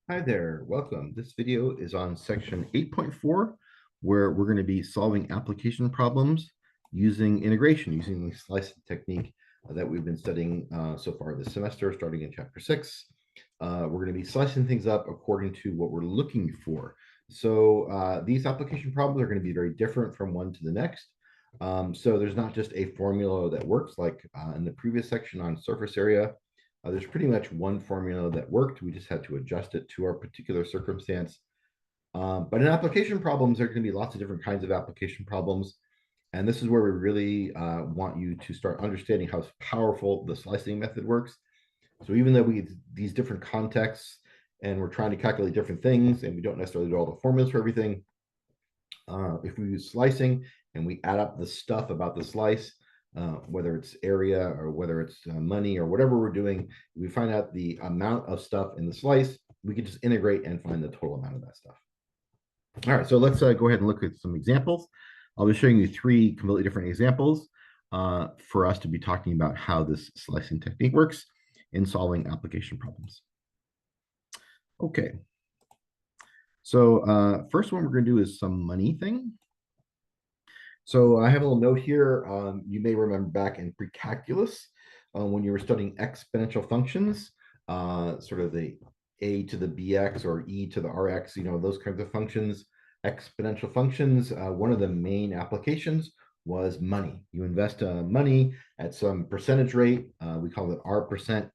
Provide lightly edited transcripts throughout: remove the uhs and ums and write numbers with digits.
Hi there, welcome. This video is on section 8.4, where we're going to be solving application problems using integration, using the slicing technique that we've been studying so far this semester, starting in chapter 6. We're going to be slicing things up according to what we're looking for. So these application problems are going to be very different from one to the next. So there's not just a formula that works like in the previous section on surface area. There's pretty much one formula that worked. We just had to adjust it to our particular circumstance. But in application problems, there are going to be lots of different kinds of application problems. And this is where we really want you to start understanding how powerful the slicing method works. So even though we have these different contexts and we're trying to calculate different things and we don't necessarily do all the formulas for everything, if we use slicing and we add up the stuff about the slice, whether it's area or whether it's money or whatever we're doing, we find out the amount of stuff in the slice, we can just integrate and find the total amount of that stuff. All right, so let's go ahead and look at some examples. I'll be showing you three completely different examples for us to be talking about how this slicing technique works in solving application problems. Okay, so first one we're going to do is some money thing. So I have a little note here. You may remember back in pre-calculus when you were studying exponential functions, sort of the a to the bx or e to the rx, those kinds of functions, exponential functions. One of the main applications was money. You invest money at some percentage rate. We call it R%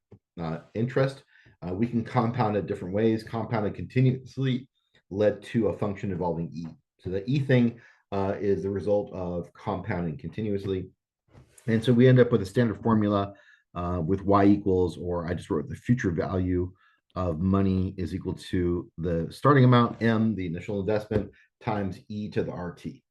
interest. We can compound it different ways. Compounded continuously led to a function involving e. So the e thing is the result of compounding continuously. And so we end up with a standard formula with y equals, or I just wrote the future value of money is equal to the starting amount, M, the initial investment, times e to the RT,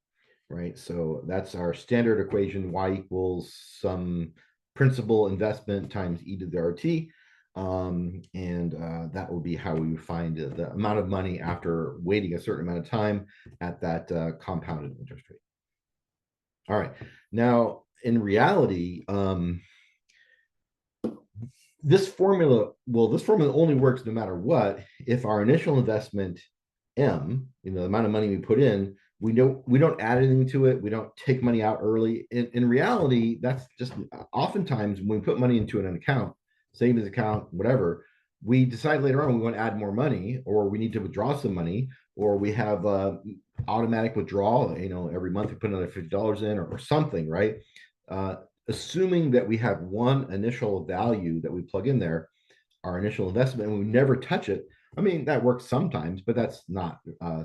right? So that's our standard equation, y equals some principal investment times e to the RT. And that will be how we would find the amount of money after waiting a certain amount of time at that compounded interest rate. All right. Now, in reality, this formula only works no matter what if our initial investment, M, the amount of money we put in, we don't add anything to it. We don't take money out early. In reality, that's just oftentimes when we put money into an account, savings account, whatever, we decide later on we want to add more money, or we need to withdraw some money, or we have automatic withdrawal. Every month we put another $50 in, or something, right? Assuming that we have one initial value that we plug in there, our initial investment, and we never touch it. I mean, that works sometimes, but that's not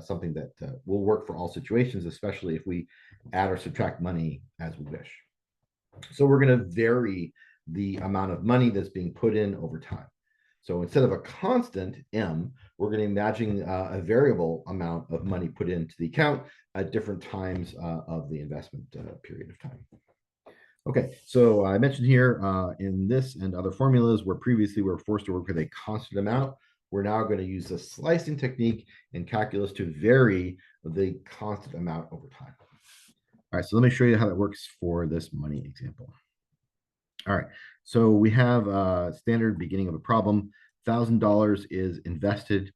something that will work for all situations, especially if we add or subtract money as we wish. So we're going to vary the amount of money that's being put in over time. So instead of a constant M, we're going to imagine a variable amount of money put into the account at different times of the investment period of time. Okay, so I mentioned here in this and other formulas where previously we were forced to work with a constant amount, we're now going to use the slicing technique in calculus to vary the constant amount over time. All right, so let me show you how that works for this money example. All right, so we have a standard beginning of a problem. $1,000 is invested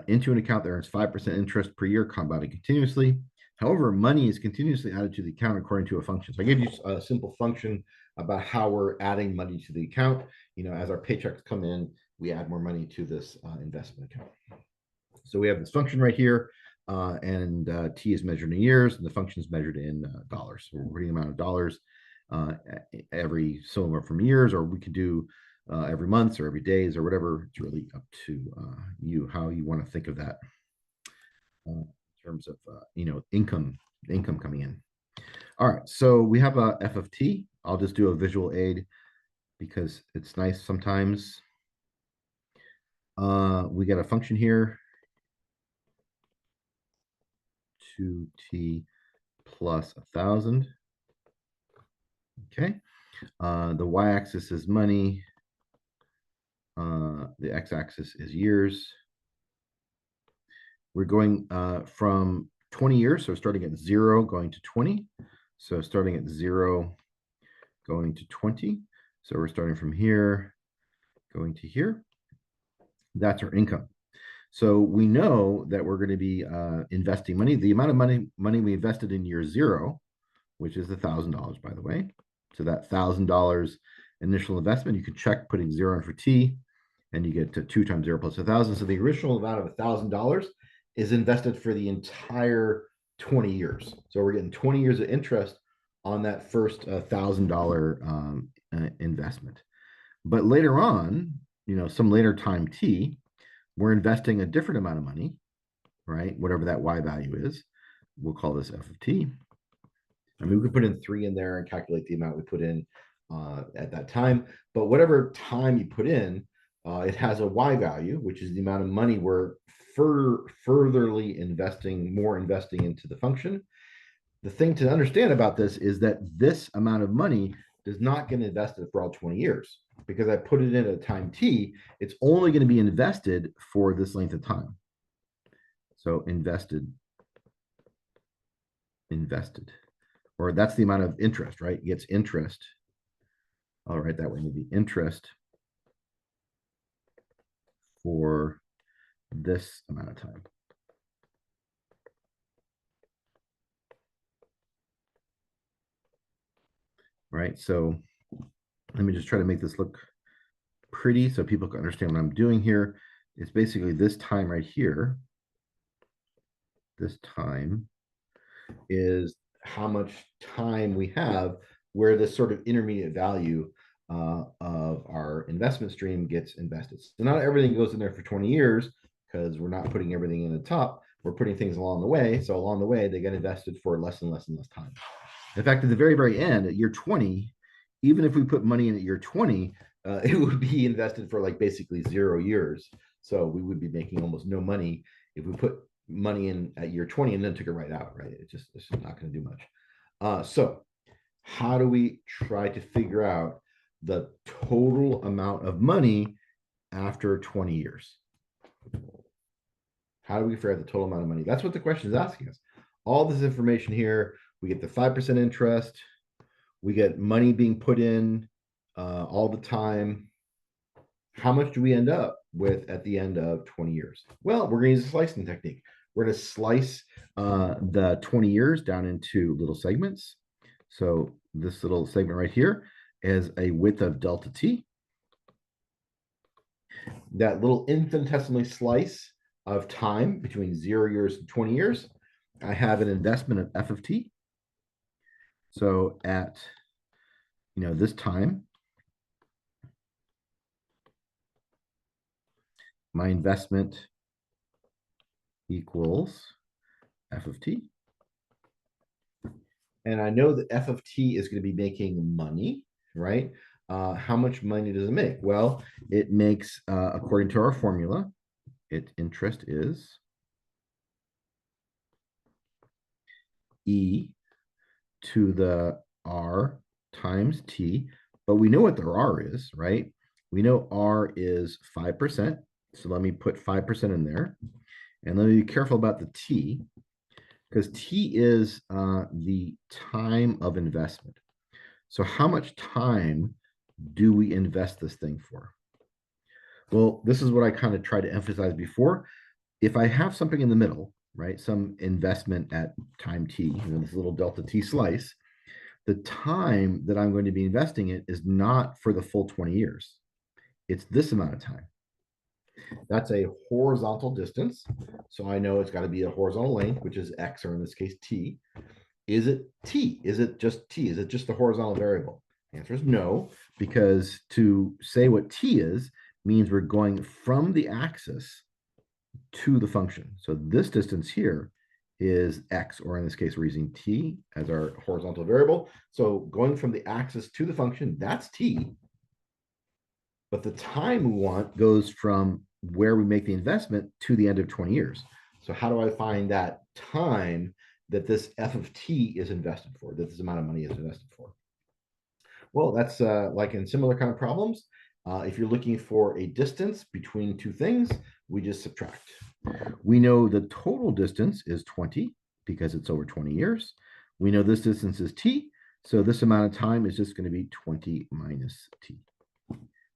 into an account that earns 5% interest per year compounded continuously. However, money is continuously added to the account according to a function. So I gave you a simple function about how we're adding money to the account. As our paychecks come in, we add more money to this investment account. So we have this function right here, and T is measured in years, and the function is measured in dollars. So we're putting the amount of dollars every so much from years, or we could do every month or every days or whatever. It's really up to you how you want to think of that in terms of income coming in. All right, so we have a f of t. I'll just do a visual aid because it's nice sometimes. We got a function here, 2t plus 1,000. Okay, the y-axis is money. The x-axis is years. We're going from 20 years, so starting at 0, going to 20. So starting at 0, going to 20. So we're starting from here, going to here. That's our income. So we know that we're going to be investing money. The amount of money we invested in year zero, which is $1,000, by the way. So that $1,000 initial investment, you can check putting zero in for T, and you get to 2 times 0 plus 1,000. So the original amount of $1,000 is invested for the entire 20 years. So we're getting 20 years of interest on that first $1,000 investment. But later on, some later time T, we're investing a different amount of money, right? Whatever that Y value is, we'll call this F of T. I mean, we could put in 3 in there and calculate the amount we put in at that time. But whatever time you put in, it has a Y value, which is the amount of money we're furtherly investing into the function. The thing to understand about this is that this amount of money does not get invested for all 20 years because I put it in at a time T. It's only going to be invested for this length of time. So invested, or that's the amount of interest, right? It gets interest. I'll write that way, maybe interest for this amount of time. Right, so let me just try to make this look pretty so people can understand what I'm doing here. It's basically this time right here. This time is how much time we have where this sort of intermediate value of our investment stream gets invested. So not everything goes in there for 20 years because we're not putting everything in the top. We're putting things along the way. So along the way, they get invested for less and less and less time. In fact, at the very, very end, at year 20, even if we put money in at year 20, it would be invested for like basically 0 years. So we would be making almost no money if we put money in at year 20 and then took it right out, right? It's just not going to do much. So how do we try to figure out the total amount of money after 20 years? How do we figure out the total amount of money? That's what the question is asking us. All this information here, we get the 5% interest, we get money being put in all the time. How much do we end up with at the end of 20 years? Well, we're going to use a slicing technique. We're going to slice the 20 years down into little segments. So this little segment right here is a width of delta t. That little infinitesimally slice of time between 0 years and 20 years, I have an investment of f of t. So at this time, my investment equals f of t. And I know that f of t is going to be making money, right? How much money does it make? Well, it makes, according to our formula, its interest is e to the r times t, but we know what the r is, right? We know r is 5%, so let me put 5% in there. And let me be careful about the t, because t is the time of investment. So how much time do we invest this thing for? Well, this is what I kind of tried to emphasize before. If I have something in the middle, right, some investment at time t, this little delta t slice, the time that I'm going to be investing in is not for the full 20 years. It's this amount of time. That's a horizontal distance. So I know it's got to be a horizontal length, which is x, or in this case, t. Is it t? Is it just t? Is it just the horizontal variable? The answer is no, because to say what t is means we're going from the axis to the function. So this distance here is x, or in this case, we're using t as our horizontal variable. So going from the axis to the function, that's t. But the time we want goes from where we make the investment to the end of 20 years. So how do I find that time that this f of t is invested for, that this amount of money is invested for? Well, that's like in similar kind of problems. If you're looking for a distance between two things, we just subtract. We know the total distance is 20 because it's over 20 years. We know this distance is t, so this amount of time is just going to be 20 minus t.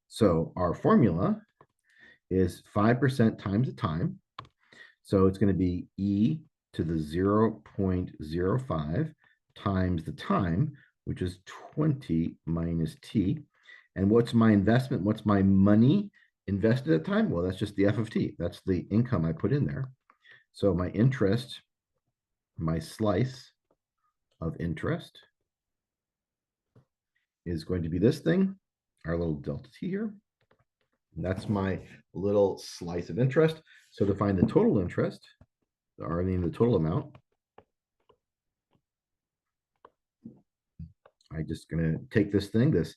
So our formula is 5% times the time, So it's going to be e to the 0.05 times the time, which is 20 minus t. And what's my investment? What's my money invested at the time? Well, that's just the f of t. That's the income I put in there. So my interest, my slice of interest is going to be this thing, our little delta t here. And that's my little slice of interest. So to find the total interest, or I mean the total amount, I'm just going to take this thing, this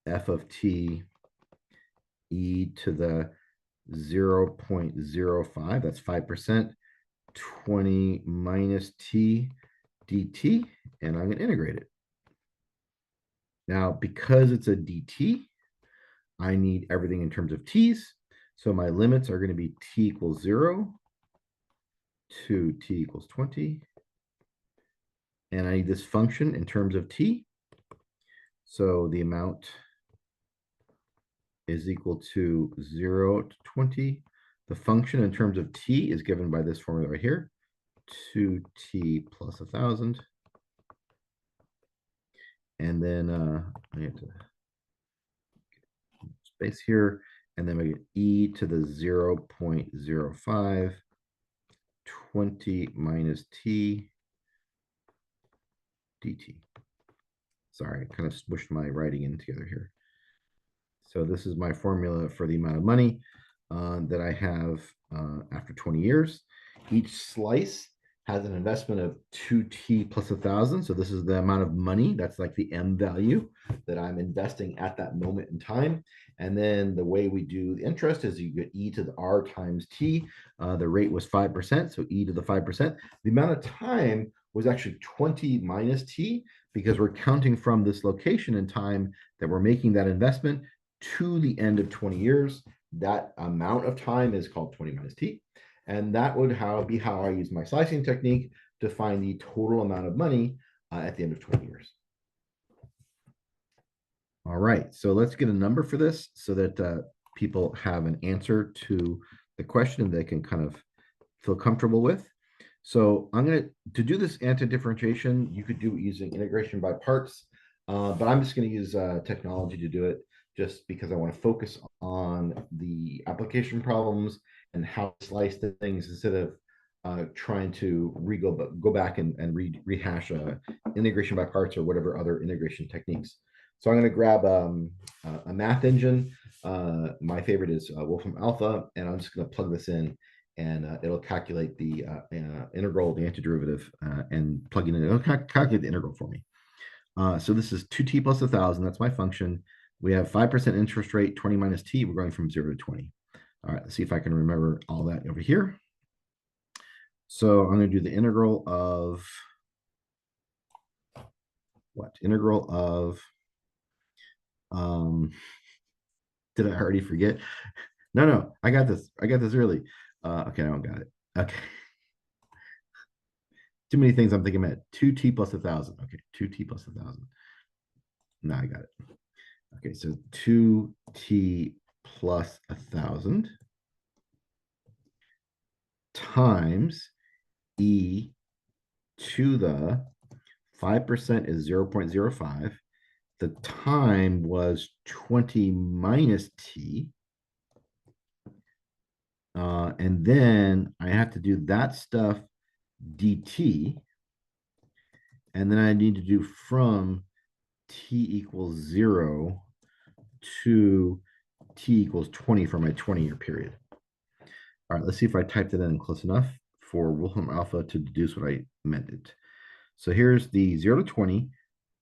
f of t e to the 0.05, that's 5%, 20 minus t dt, and I'm going to integrate it. Now, because it's a dt, I need everything in terms of t's. So my limits are going to be t equals 0 to t equals 20. And I need this function in terms of t. So the amount is equal to 0 to 20. The function in terms of t is given by this formula right here, 2t plus 1,000. And then I have to space here, and then we get e to the 0.05, 20 minus t dt. Sorry, I kind of smushed my writing in together here. So this is my formula for the amount of money that I have after 20 years. Each slice has an investment of 2t plus 1,000. So this is the amount of money. That's like the M value that I'm investing at that moment in time. And then the way we do the interest is you get e to the r times t. The rate was 5%, so e to the 5%. The amount of time was actually 20 minus t, because we're counting from this location in time that we're making that investment to the end of 20 years. That amount of time is called 20 minus t. And that would be how I use my slicing technique to find the total amount of money at the end of 20 years. All right, so let's get a number for this so that people have an answer to the question they can kind of feel comfortable with. So I'm going to do this anti-differentiation, you could do it using integration by parts, but I'm just going to use technology to do it, just because I want to focus on the application problems and how to slice the things instead of trying to go back and rehash integration by parts or whatever other integration techniques. So I'm going to grab a math engine. My favorite is Wolfram Alpha, and I'm just going to plug this in, and it'll calculate the integral, the antiderivative, and plug it in. It'll calculate the integral for me. So this is 2t plus 1,000. That's my function. We have 5% interest rate, 20 minus t. We're going from 0 to 20. All right, let's see if I can remember all that over here. So I'm going to do the integral of what? Integral of, did I already forget? No, I got this. I got this early. Okay, I don't got it. Okay. Too many things I'm thinking about. 2t plus 1,000. Okay, 2t plus 1,000. Now I got it. Okay, so 2t plus 1,000 times e to the 5% is 0.05. The time was 20 minus t. And then I have to do that stuff dt. And then I need to do from t equals 0 to t equals 20 for my 20-year period. All right, let's see if I typed it in close enough for Wolfram Alpha to deduce what I meant it. So here's the 0 to 20.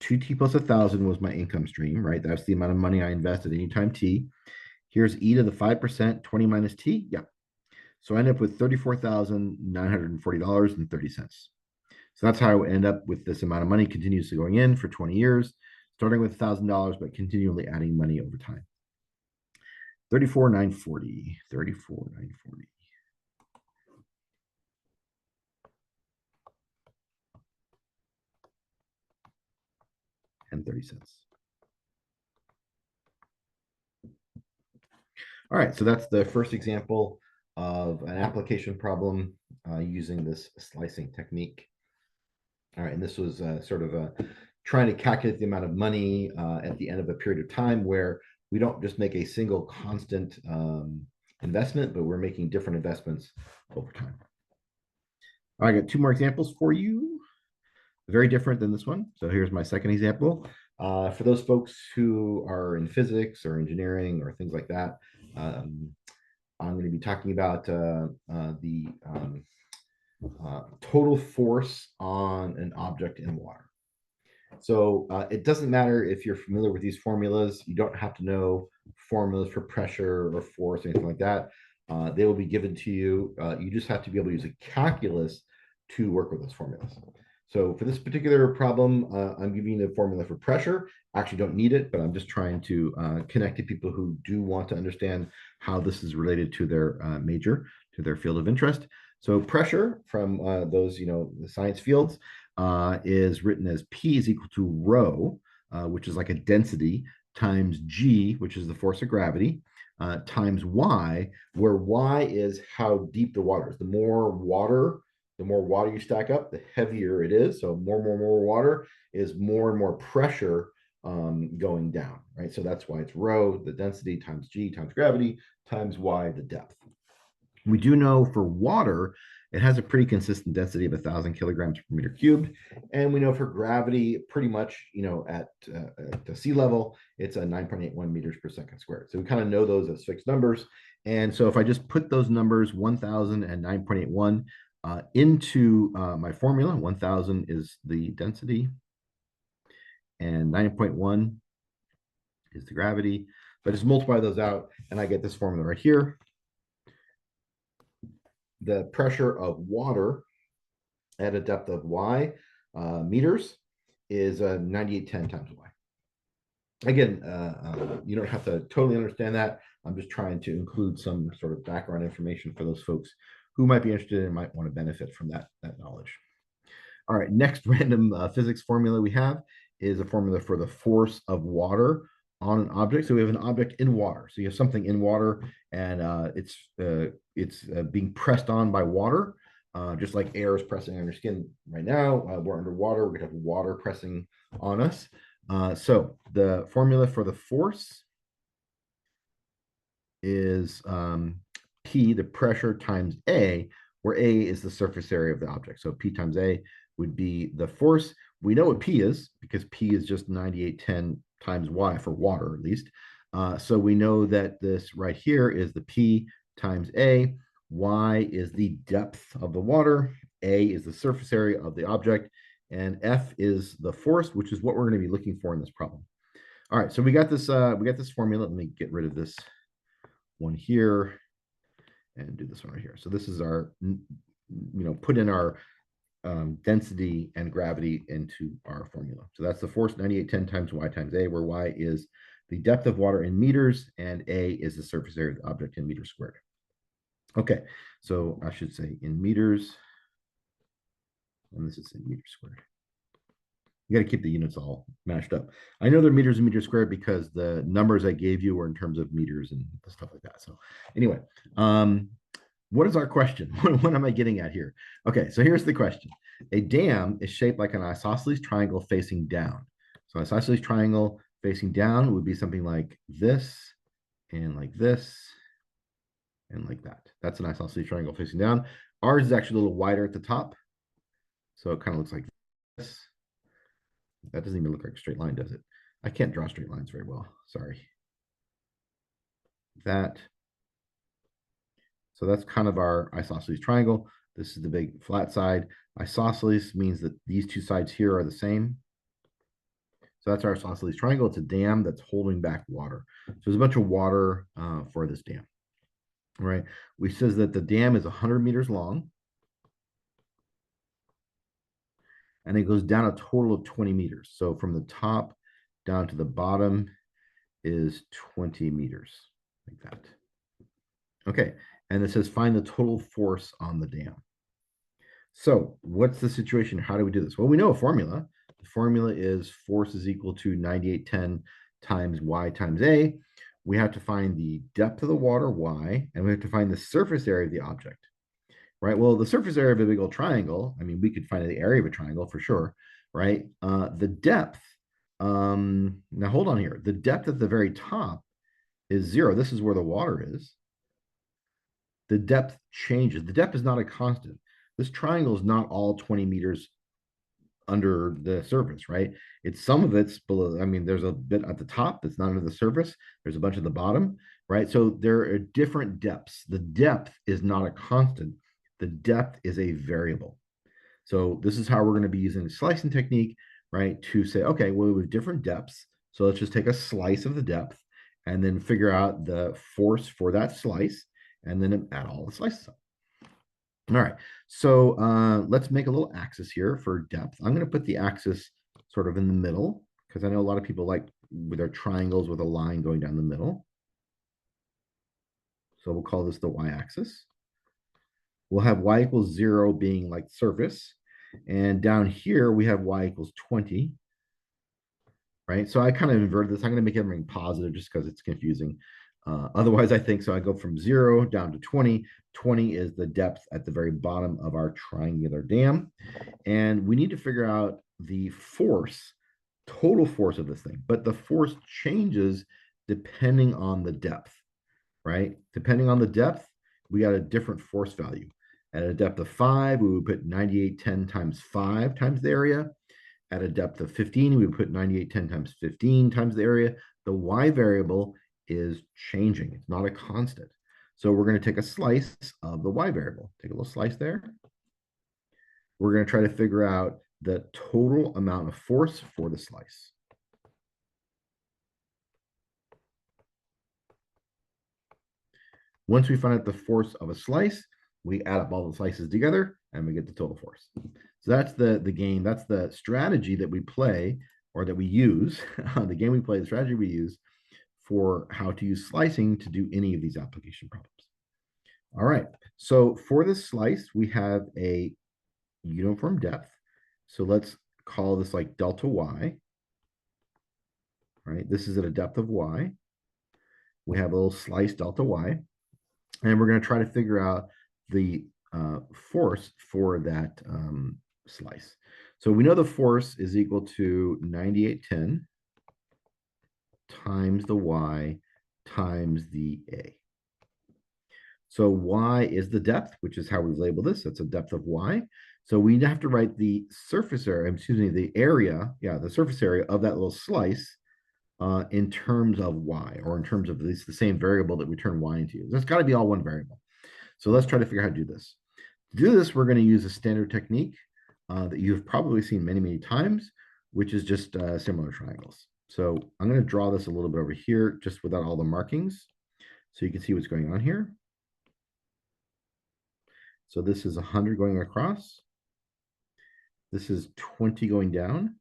2t plus 1,000 was my income stream, right? That's the amount of money I invested anytime t. Here's e to the 5%, 20 minus t. Yeah. So I end up with $34,940.30. So that's how I would end up with this amount of money continuously going in for 20 years, starting with $1,000, but continually adding money over time. 34,940, 34,940. And 30 cents. All right, so that's the first example of an application problem using this slicing technique. All right, and this was sort of trying to calculate the amount of money at the end of a period of time where we don't just make a single constant investment, but we're making different investments over time. I got 2 more examples for you, very different than this one. So here's my second example. For those folks who are in physics or engineering or things like that, I'm going to be talking about the total force on an object in water. So it doesn't matter if you're familiar with these formulas. You don't have to know formulas for pressure or force or anything like that. They will be given to you. You just have to be able to use a calculus to work with those formulas. So for this particular problem, I'm giving you the formula for pressure. I actually don't need it, but I'm just trying to connect to people who do want to understand how this is related to their major, to their field of interest. So pressure from those, the science fields is written as P is equal to rho, which is like a density, times G, which is the force of gravity, times Y, where Y is how deep the water is. The more water you stack up, the heavier it is. So more water is more and more pressure going down, right? So that's why it's rho, the density, times G, times gravity, times Y, the depth. We do know for water, it has a pretty consistent density of 1,000 kilograms per meter cubed. And we know for gravity, pretty much, at the sea level, it's a 9.81 meters per second squared. So we kind of know those as fixed numbers. And so if I just put those numbers, 1,000 and 9.81, into my formula, 1,000 is the density, and 9.1 is the gravity. But just multiply those out, and I get this formula right here. The pressure of water at a depth of y meters is 9810 times y. Again, you don't have to totally understand that. I'm just trying to include some sort of background information for those folks who might be interested and might want to benefit from that knowledge. All right, next random physics formula we have is a formula for the force of water on an object. So we have an object in water. So you have something in water, and it's being pressed on by water, just like air is pressing on your skin right now. We're underwater. We're going to have water pressing on us. So the formula for the force is P, the pressure, times A, where A is the surface area of the object. So P times A would be the force. We know what P is because P is just 9810 times Y for water, at least. So we know that this right here is the P times A. Y is the depth of the water. A is the surface area of the object. And F is the force, which is what we're going to be looking for in this problem. All right, so we got this formula. Let me get rid of this one here and do this one right here. So this is our, put in our density and gravity into our formula. So that's the force 9810 times Y times A, where Y is the depth of water in meters and A is the surface area of the object in meters squared. Okay, so I should say in meters, and this is in meters squared. You got to keep the units all mashed up. I know they're meters and meters squared because the numbers I gave you were in terms of meters and stuff like that. So anyway, what is our question? What am I getting at here? Okay, so here's the question. A dam is shaped like an isosceles triangle facing down. So isosceles triangle facing down would be something like this and like this and like that. That's an isosceles triangle facing down. Ours is actually a little wider at the top. So it kind of looks like this. That doesn't even look like a straight line, does it? I can't draw straight lines very well. Sorry. That. So that's kind of our isosceles triangle. This is the big flat side. Isosceles means that these two sides here are the same. So that's our isosceles triangle. It's a dam that's holding back water. So there's a bunch of water for this dam. All right. We says that the dam is 100 meters long. And it goes down a total of 20 meters. So from the top down to the bottom is 20 meters, like that. Okay, and it says find the total force on the dam. So what's the situation? How do we do this? Well, we know a formula. The formula is force is equal to 9810 times Y times A. We have to find the depth of the water, Y, and we have to find the surface area of the object. right? Well, the surface area of a big old triangle, I mean, we could find the area of a triangle for sure, right? The depth, now hold on here. The depth at the very top is 0. This is where the water is. The depth changes. The depth is not a constant. This triangle is not all 20 meters under the surface, right? It's some of it's below. I mean, there's a bit at the top that's not under the surface. There's a bunch at the bottom, right? So there are different depths. The depth is not a constant. The depth is a variable. So this is how we're going to be using the slicing technique, right? To say, okay, well, we have different depths. So let's just take a slice of the depth and then figure out the force for that slice and then add all the slices up. All right, so let's make a little axis here for depth. I'm going to put the axis sort of in the middle because I know a lot of people like with their triangles with a line going down the middle. So we'll call this the y-axis. We'll have y equals 0 being like surface. And down here, we have y equals 20, right? So I kind of inverted this. I'm going to make everything positive just because it's confusing. Otherwise, I think so. I go from 0 down to 20. 20 is the depth at the very bottom of our triangular dam. And we need to figure out the force, total force of this thing. But the force changes depending on the depth, right? Depending on the depth, we got a different force value. At a depth of 5, we would put 9810 times 5 times the area. At a depth of 15, we would put 9810 times 15 times the area. The y variable is changing. It's not a constant. So we're going to take a slice of the y variable. Take a little slice there. We're going to try to figure out the total amount of force for the slice. Once we find out the force of a slice, we add up all the slices together and we get the total force. So that's the game. That's the strategy that we play or that we use. The game we play, the strategy we use for how to use slicing to do any of these application problems. All right. So for this slice, we have a uniform depth. So let's call this like delta y. Right. This is at a depth of y. We have a little slice delta y. And we're going to try to figure out the force for that slice. So we know the force is equal to 9810 times the y times the a. So y is the depth, which is how we've labeled this. That's a depth of y. So we have to write the surface area, excuse me, the area, the surface area of that little slice in terms of y, or in terms of the same variable that we turn y into. That's got to be all one variable. So let's try to figure out how to do this. To do this, we're going to use a standard technique that you've probably seen many, many times, which is just similar triangles. So I'm going to draw this a little bit over here, just without all the markings, so you can see what's going on here. So this is 100 going across. This is 20 going down.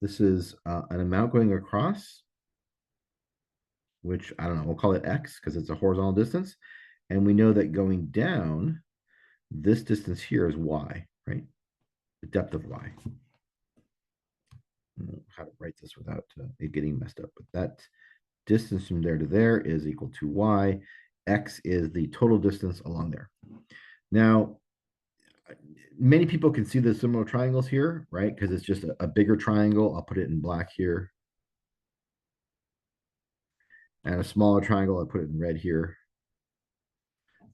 This is an amount going across, which I don't know, we'll call it X because it's a horizontal distance. And we know that going down, this distance here is Y, right? The depth of Y. I don't know how to write this without it getting messed up, but that distance from there to there is equal to Y. X is the total distance along there. Now, many people can see the similar triangles here, right? Because it's just a bigger triangle. I'll put it in black here. And a smaller triangle, I'll put it in red here.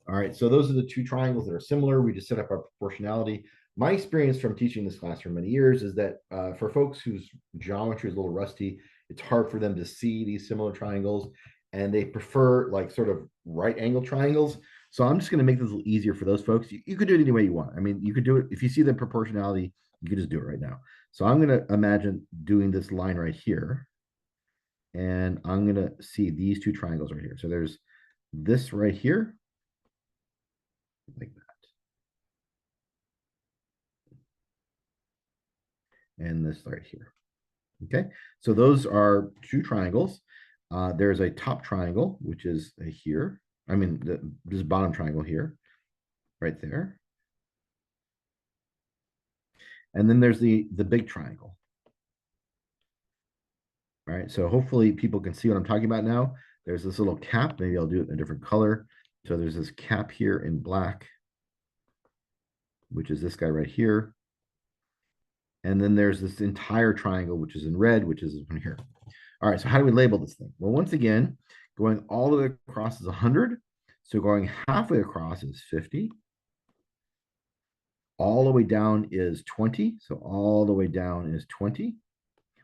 All right, so those are the two triangles that are similar. We just set up our proportionality. My experience from teaching this class for many years is that for folks whose geometry is a little rusty, it's hard for them to see these similar triangles, and they prefer like sort of right angle triangles. So I'm just going to make this a little easier for those folks. You could do it any way you want. I mean, you could do it if you see the proportionality, you could just do it right now. So I'm going to imagine doing this line right here, and I'm going to see these two triangles right here. So there's this right here, like that, and this right here. Okay, so those are two triangles. There's a top triangle, which is here. I mean, this bottom triangle here, right there. And then there's the big triangle. All right, so hopefully people can see what I'm talking about now. There's this little cap. Maybe I'll do it in a different color So there's this cap here in black, which is this guy right here. And then there's this entire triangle, which is in red, which is this one here. All right, so how do we label this thing? Well, once again, going all the way across is 100. So going halfway across is 50. All the way down is 20. So all the way down is 20.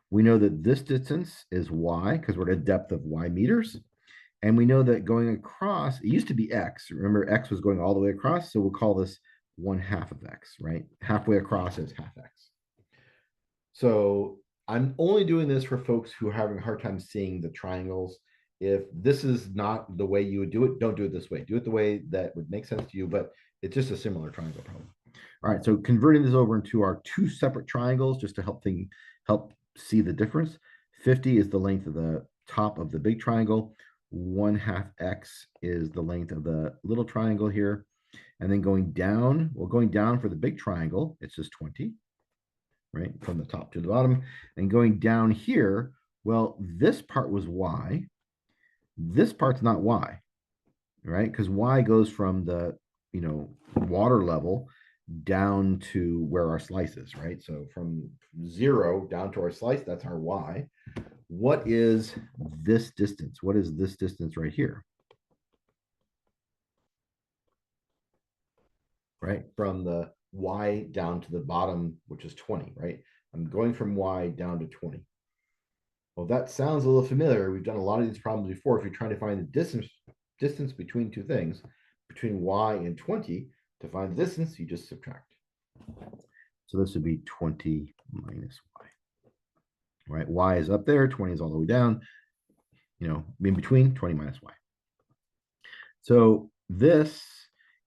We know that this distance is y because we're at a depth of y meters. And we know that going across, it used to be x. Remember, x was going all the way across. So we'll call this 1/2 of x, right? Halfway across is half x. So I'm only doing this for folks who are having a hard time seeing the triangles. If this is not the way you would do it, don't do it this way. Do it the way that would make sense to you, but it's just a similar triangle problem. All right, so converting this over into our two separate triangles just to help see the difference. 50 is the length of the top of the big triangle. 1/2 x is the length of the little triangle here. And then going down, well, going down for the big triangle, it's just 20, right? From the top to the bottom. And going down here, well, this part was y. This part's not y, right? Because y goes from the, water level down to where our slice is, right? So from 0 down to our slice, that's our y. What is this distance? What is this distance right here? Right? From the y down to the bottom, which is 20, right? I'm going from y down to 20. Well, that sounds a little familiar. We've done a lot of these problems before. If you're trying to find the distance between two things, between y and 20, to find the distance, you just subtract. So this would be 20 minus y. Right? Y is up there, 20 is all the way down. In between, 20 minus y. So this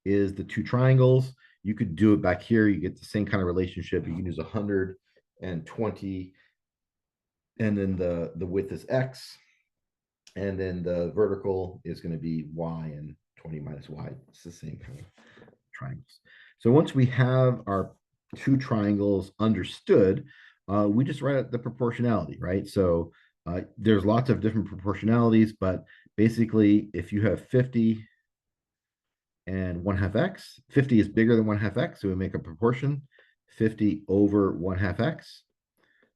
is the two triangles. You could do it back here. You get the same kind of relationship. You can use 100 and 20, and then the width is x, and then the vertical is going to be y, and 20 minus y. It's the same kind of triangles. So once we have our two triangles understood, we just write out the proportionality, right? So there's lots of different proportionalities, but basically, if you have 50 and 1/2 x, 50 is bigger than 1/2 x, so we make a proportion 50 over 1/2 x.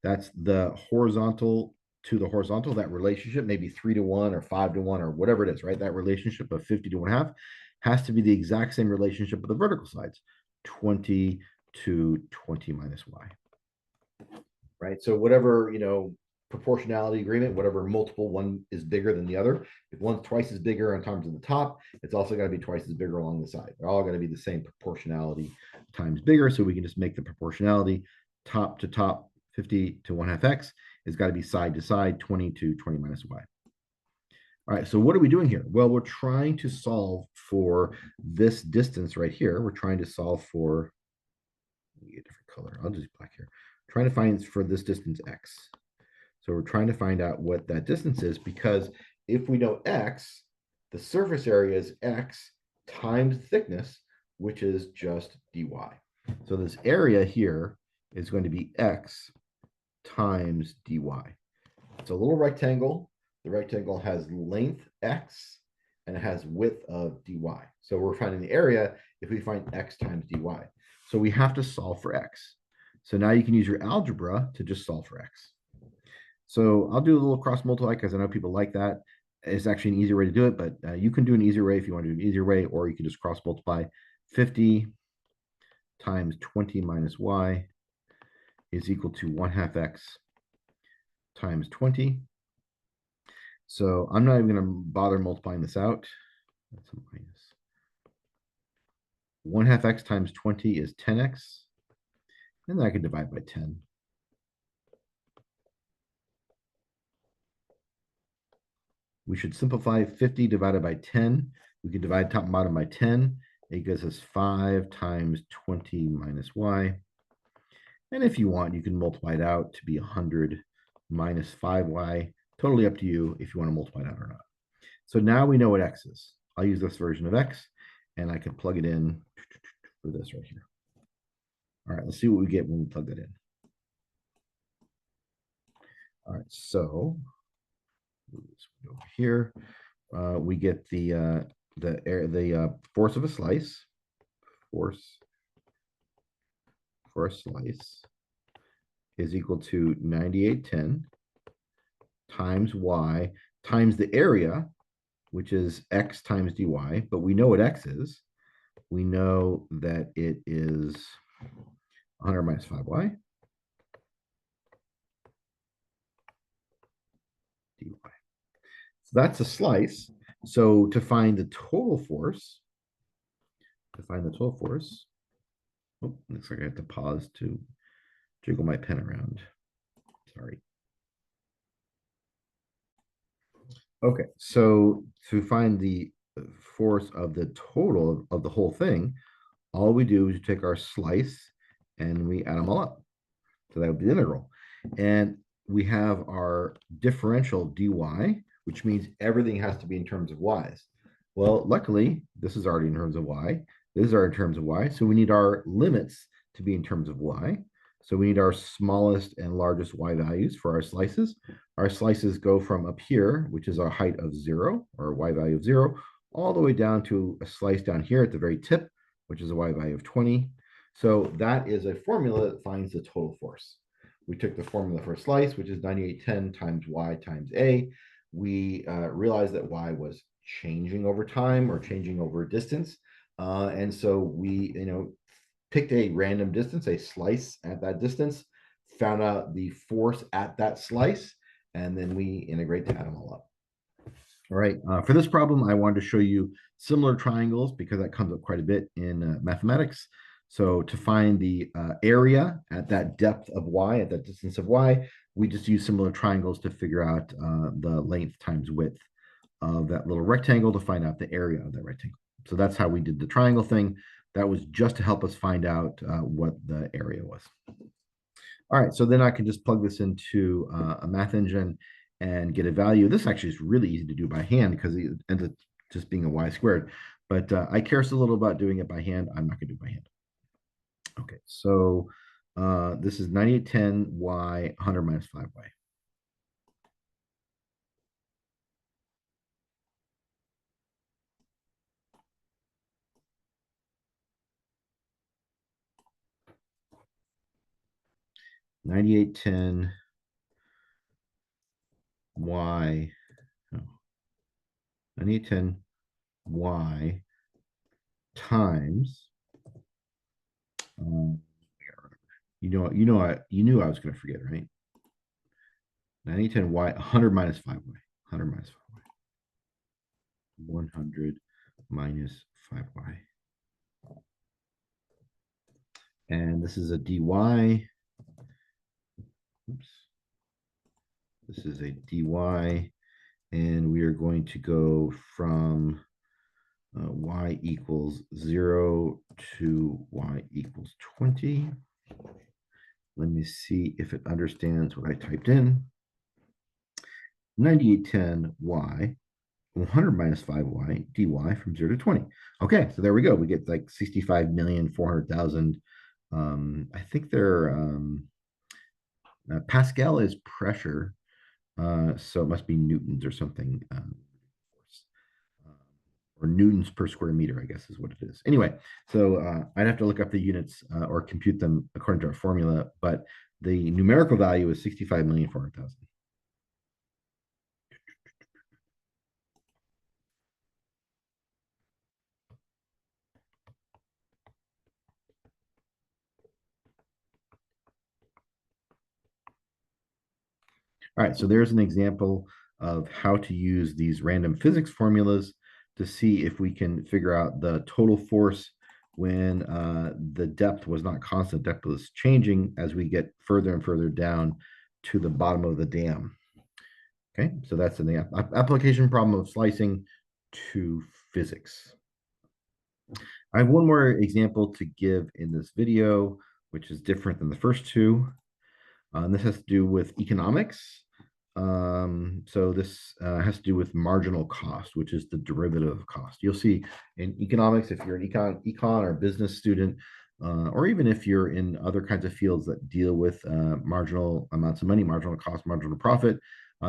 That's the horizontal to the horizontal, that relationship, maybe 3-to-1 or 5-to-1 or whatever it is, right? That relationship of 50 to 1/2 has to be the exact same relationship with the vertical sides, 20 to 20 minus y. Right? So whatever, proportionality agreement, whatever multiple, one is bigger than the other. If one's twice as bigger on terms of the top, it's also got to be twice as bigger along the side. They're all going to be the same proportionality times bigger. So we can just make the proportionality top to top, 50 to 1/2 x has got to be side to side, 20 to 20 minus y. All right, so what are we doing here? Well, we're trying to solve for this distance right here. We're trying to solve for, let me get a different color. I'll just black here. Trying to find for this distance x. So we're trying to find out what that distance is, because if we know x, the surface area is x times thickness, which is just dy. So this area here is going to be x times dy. It's a little rectangle. The rectangle has length x and it has width of dy. So we're finding the area if we find x times dy. So we have to solve for x. So now you can use your algebra to just solve for x. So I'll do a little cross multiply because I know people like that. It's actually an easier way to do it, but you can do an easier way if you want to do an easier way, or you can just cross multiply. 50 times 20 minus y is equal to 1/2 x times 20. So I'm not even going to bother multiplying this out. That's a minus. 1/2 x times 20 is 10x. And then I can divide by 10. We should simplify 50 divided by 10. We can divide top and bottom by 10. It gives us 5 times 20 minus y. And if you want, you can multiply it out to be 100 minus 5y. Totally up to you if you want to multiply it out or not. So now we know what x is. I'll use this version of x, and I can plug it in for this right here. All right, let's see what we get when we plug that in. All right, so over here, we get the the force of a slice, force for a slice is equal to 9810 times y times the area, which is x times dy, but we know what x is. We know that it is 100 minus 5y dy. So that's a slice. So to find the total force, oh, looks like I have to pause to jiggle my pen around. Sorry. Okay, so to find the force of the total of the whole thing, all we do is take our slice and we add them all up. So that would be the integral. And we have our differential dy, which means everything has to be in terms of y's. Well, luckily, this is already in terms of y. This is our in terms of y. So we need our limits to be in terms of y. So we need our smallest and largest y values for our slices. Our slices go from up here, which is our height of 0, or y value of 0, all the way down to a slice down here at the very tip, which is a y value of 20. So that is a formula that finds the total force. We took the formula for a slice, which is 9810 times y times a. We realized that y was changing over time or changing over distance. And so we, picked a random distance, a slice at that distance, found out the force at that slice, and then we integrate to add them all up. All right, for this problem, I wanted to show you similar triangles because that comes up quite a bit in mathematics. So to find the area at that depth of y, at that distance of y, we just use similar triangles to figure out the length times width of that little rectangle to find out the area of that rectangle. So that's how we did the triangle thing. That was just to help us find out what the area was. All right, so then I can just plug this into a math engine and get a value. This actually is really easy to do by hand because it ends up just being a y squared. But I care so little about doing it by hand, I'm not going to do it by hand. Okay, so this is 9810y, 100 minus 5y. $98.10 y, oh, 98.10 y times, you knew I was going to forget, right? 98.10 y, 100 minus 5y, 100 minus 5y, 100 minus 5y. And this is a dy. Oops. This is a dy, and we are going to go from y equals 0 to y equals 20. Let me see if it understands what I typed in. 9810 y, 100 minus 5y dy from 0 to 20. Okay, so there we go. We get like 65,400,000. I think they're Pascal is pressure, so it must be newtons or something, or newtons per square meter, I guess is what it is. Anyway, so I'd have to look up the units or compute them according to our formula, but the numerical value is 65,400,000. All right, so there's an example of how to use these random physics formulas to see if we can figure out the total force when the depth was not constant, depth was changing as we get further and further down to the bottom of the dam. Okay, so that's an application problem of slicing to physics. I have one more example to give in this video, which is different than the first two. And this has to do with economics. So this has to do with marginal cost, which is the derivative of cost. You'll see in economics, if you're an econ or business student, or even if you're in other kinds of fields that deal with marginal amounts of money, marginal cost, marginal profit,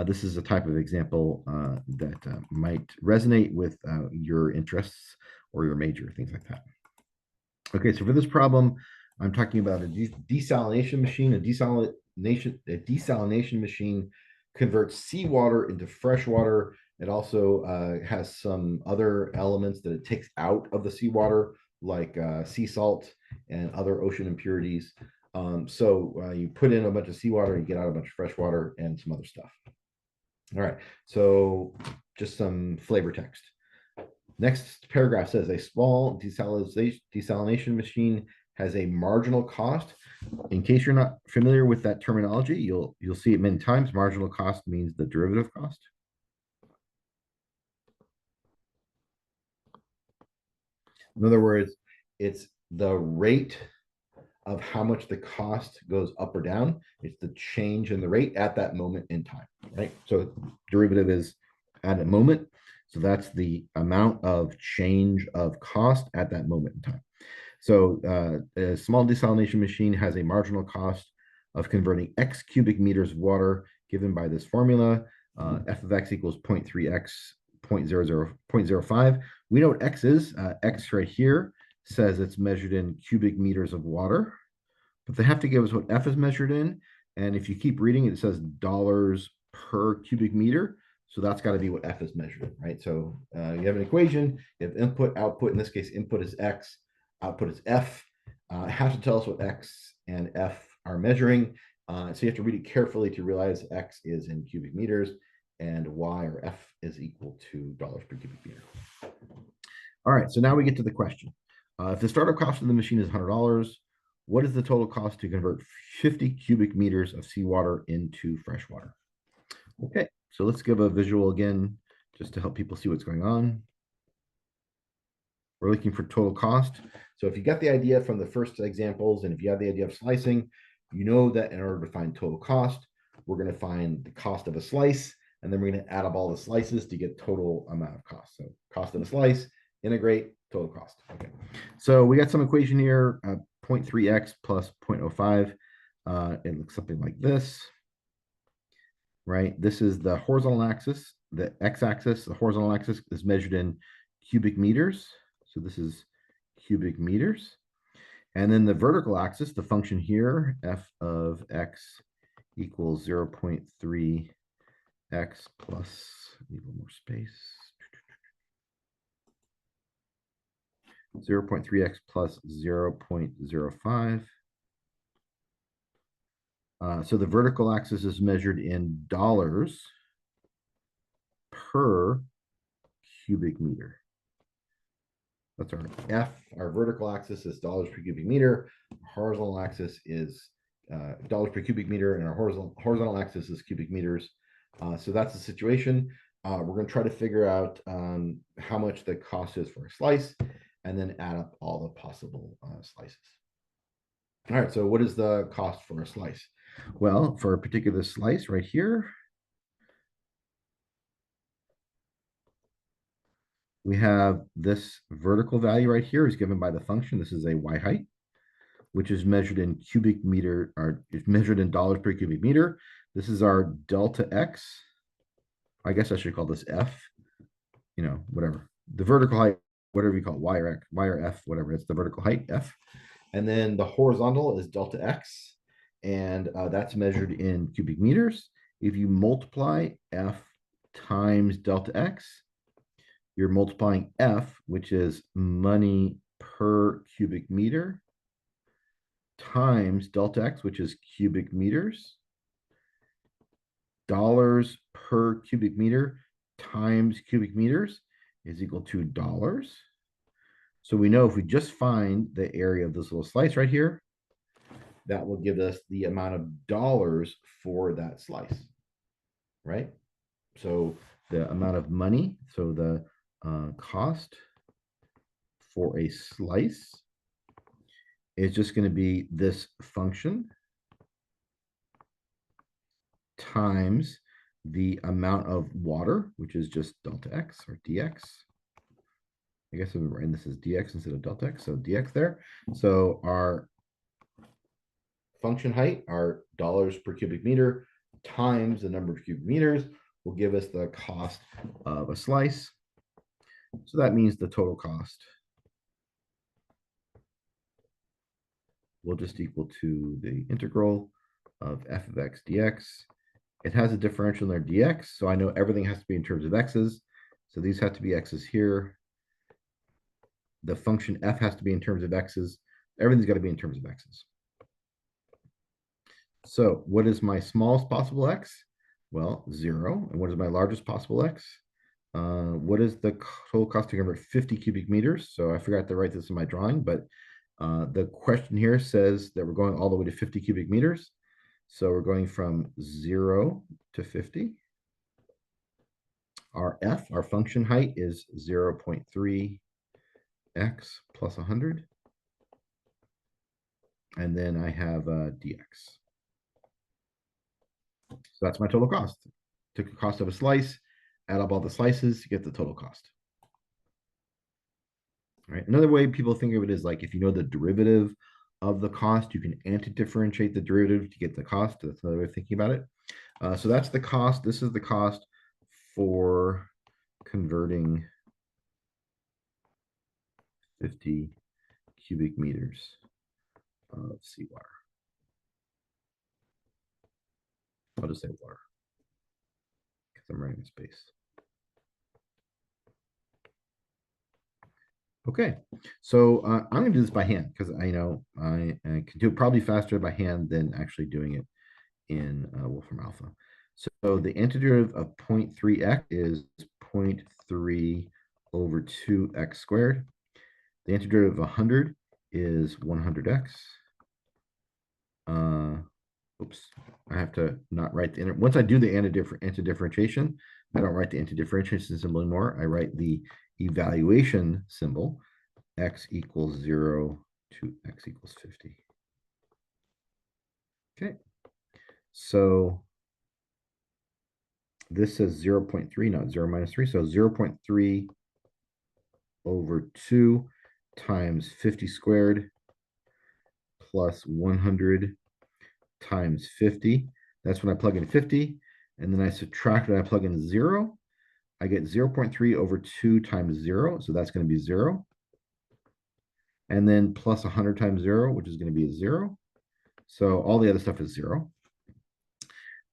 This is a type of example that might resonate with your interests or your major, things like that. Okay, so for this problem, I'm talking about a desalination machine. A desalination machine converts seawater into fresh water. It also has some other elements that it takes out of the seawater, like sea salt and other ocean impurities. So you put in a bunch of seawater, you get out a bunch of fresh water and some other stuff. All right, so just some flavor text. Next paragraph says a small desalination machine has a marginal cost. In case you're not familiar with that terminology, you'll see it many times. Marginal cost means the derivative cost. In other words, it's the rate of how much the cost goes up or down. It's the change in the rate at that moment in time, right? So derivative is at a moment. So that's the amount of change of cost at that moment in time. So a small desalination machine has a marginal cost of converting X cubic meters of water given by this formula. F of X equals 0.3X 0.05. We know what X is. X right here says it's measured in cubic meters of water, but they have to give us what F is measured in. And if you keep reading, it says dollars per cubic meter. So that's got to be what F is measured in, right? So you have an equation, you have input, output. In this case, input is X, output is F. It has to tell us what X and F are measuring. So you have to read it carefully to realize X is in cubic meters and Y or F is equal to dollars per cubic meter. All right, so now we get to the question. If the startup cost of the machine is $100, what is the total cost to convert 50 cubic meters of seawater into fresh water? Okay, so let's give a visual again, just to help people see what's going on. We're looking for total cost. So if you got the idea from the first examples, and if you have the idea of slicing, you know that in order to find total cost, we're going to find the cost of a slice, and then we're going to add up all the slices to get total amount of cost. So cost of a slice, integrate, total cost. Okay, so we got some equation here, 0.3x plus 0.05. It looks something like this, right? This is the horizontal axis, the x-axis. The horizontal axis is measured in cubic meters. So this is cubic meters. And then the vertical axis, the function here, f of x equals 0.3x plus, need a little more space, 0.3x plus 0.05. So the vertical axis is measured in dollars per cubic meter. That's our F. Our vertical axis is dollars per cubic meter. Horizontal axis is dollars per cubic meter, and our horizontal axis is cubic meters. So that's the situation. We're going to try to figure out how much the cost is for a slice, and then add up all the possible slices. All right, so what is the cost for a slice? Well, for a particular slice right here, we have this vertical value right here is given by the function. This is a y height, which is measured in cubic meter, or is measured in dollars per cubic meter. This is our delta x. I guess I should call this F, whatever. The vertical height, whatever you call it, y or x, y or F, whatever. It's the vertical height, F. And then the horizontal is delta x, and that's measured in cubic meters. If you multiply F times delta x, you're multiplying F, which is money per cubic meter, times delta x, which is cubic meters, dollars per cubic meter times cubic meters is equal to dollars. So we know if we just find the area of this little slice right here, that will give us the amount of dollars for that slice, right? So the amount of money, so the cost for a slice is just going to be this function times the amount of water, which is just delta x or dx. I guess I'm writing this as dx instead of delta x, so dx there. So our function height, our dollars per cubic meter, times the number of cubic meters will give us the cost of a slice. So that means the total cost will just equal to the integral of f of x dx. It has a differential in there dx, so I know everything has to be in terms of x's. So these have to be x's here. The function f has to be in terms of x's. Everything's got to be in terms of x's. So what is my smallest possible x? Well, 0. And what is my largest possible x? What is the total cost to convert 50 cubic meters? So I forgot to write this in my drawing, but the question here says that we're going all the way to 50 cubic meters. So we're going from 0 to 50. Our f, our function height, is 0.3 x plus 100. And then I have dx. So that's my total cost. Took the cost of a slice, add up all the slices to get the total cost. All right. Another way people think of it is like if you know the derivative of the cost, you can anti-differentiate the derivative to get the cost. That's another way of thinking about it. So that's the cost. This is the cost for converting 50 cubic meters of seawater. I'll just say water because I'm running in space. Okay, so I'm going to do this by hand because I know I can do it probably faster by hand than actually doing it in Wolfram Alpha. So the antiderivative of 0.3x is 0.3 over 2x squared. The antiderivative of 100 is 100x. Oops, I have to not write the once I do the anti-differentiation, I don't write the anti-differentiation symbol anymore. I write the evaluation symbol, x equals 0 to x equals 50. Okay, so this says 0.3, not 0 minus 3. So 0.3 over 2 times 50 squared plus 100 times 50. That's when I plug in 50. And then I subtract it, I plug in 0. I get 0.3 over 2 times 0. So that's going to be 0. And then plus 100 times 0, which is going to be a 0. So all the other stuff is 0.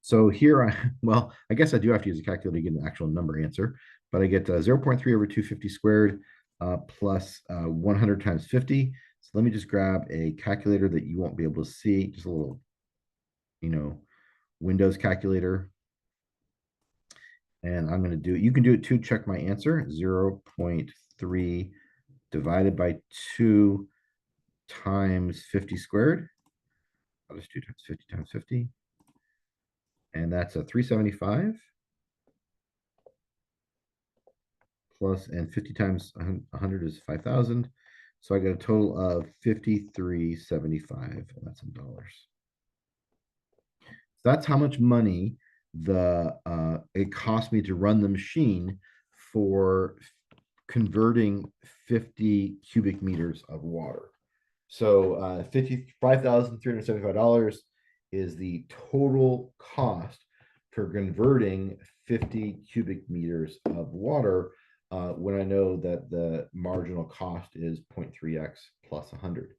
So here, well, I guess I do have to use a calculator to get an actual number answer, but I get 0.3 over 250 squared plus 100 times 50. So let me just grab a calculator that you won't be able to see, just a little, Windows calculator. And I'm going to do it. You can do it too. Check my answer. 0.3 divided by 2 times 50 squared. I'll just do times 50 times 50. And that's a 375. Plus, and 50 times 100 is 5,000. So I get a total of 53.75, and that's in dollars. So that's how much money it cost me to run the machine for converting 50 cubic meters of water. So $55,375 is the total cost for converting 50 cubic meters of water when I know that the marginal cost is 0.3x plus 100.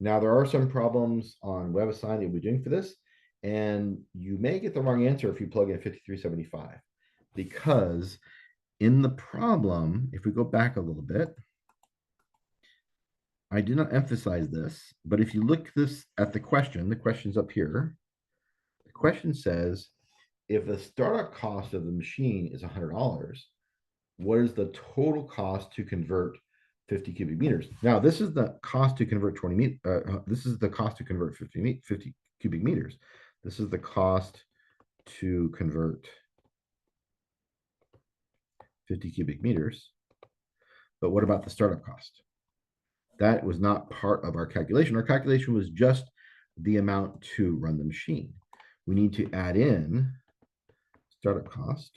Now, there are some problems on WebAssign that you'll be doing for this, and you may get the wrong answer if you plug in 5375, because in the problem, if we go back a little bit, I did not emphasize this, but if you look at the question's up here. The question says, if the startup cost of the machine is $100, what is the total cost to convert 50 cubic meters? Now, this is the cost to convert 20 meters. This is the cost to convert 50 cubic meters. This is the cost to convert 50 cubic meters. But what about the startup cost? That was not part of our calculation. Our calculation was just the amount to run the machine. We need to add in startup cost,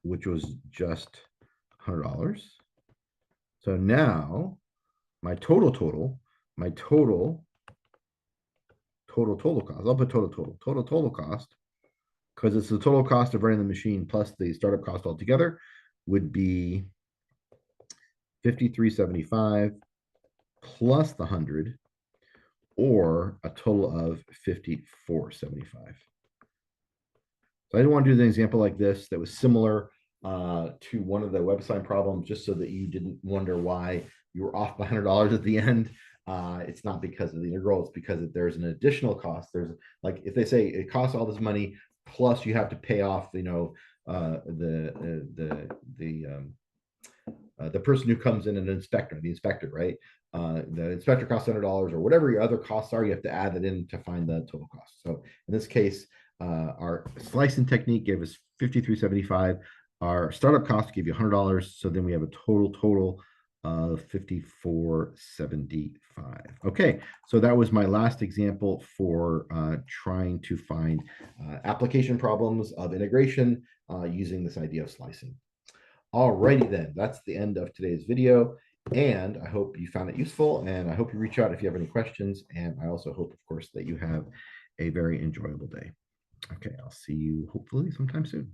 which was just $100. So now my total total cost. I'll put total cost, because it's the total cost of running the machine plus the startup cost altogether would be 53.75 plus the 100, or a total of 54.75. So I didn't want to do an example like this that was similar to one of the website problems, just so that you didn't wonder why you were off by $100 at the end. It's not because of the integral, it's because there's an additional cost. There's, like, if they say it costs all this money, plus you have to pay off, the person who comes in, an inspector, the inspector, right? The inspector costs $100, or whatever your other costs are. You have to add that in to find the total cost. So in this case, our slicing technique gave us 53.75. Our startup cost gave you $100. So then we have a total of 54.75. Okay, so that was my last example for trying to find application problems of integration using this idea of slicing. Alrighty then, that's the end of today's video, and I hope you found it useful, and I hope you reach out if you have any questions, and I also hope, of course, that you have a very enjoyable day. Okay, I'll see you hopefully sometime soon.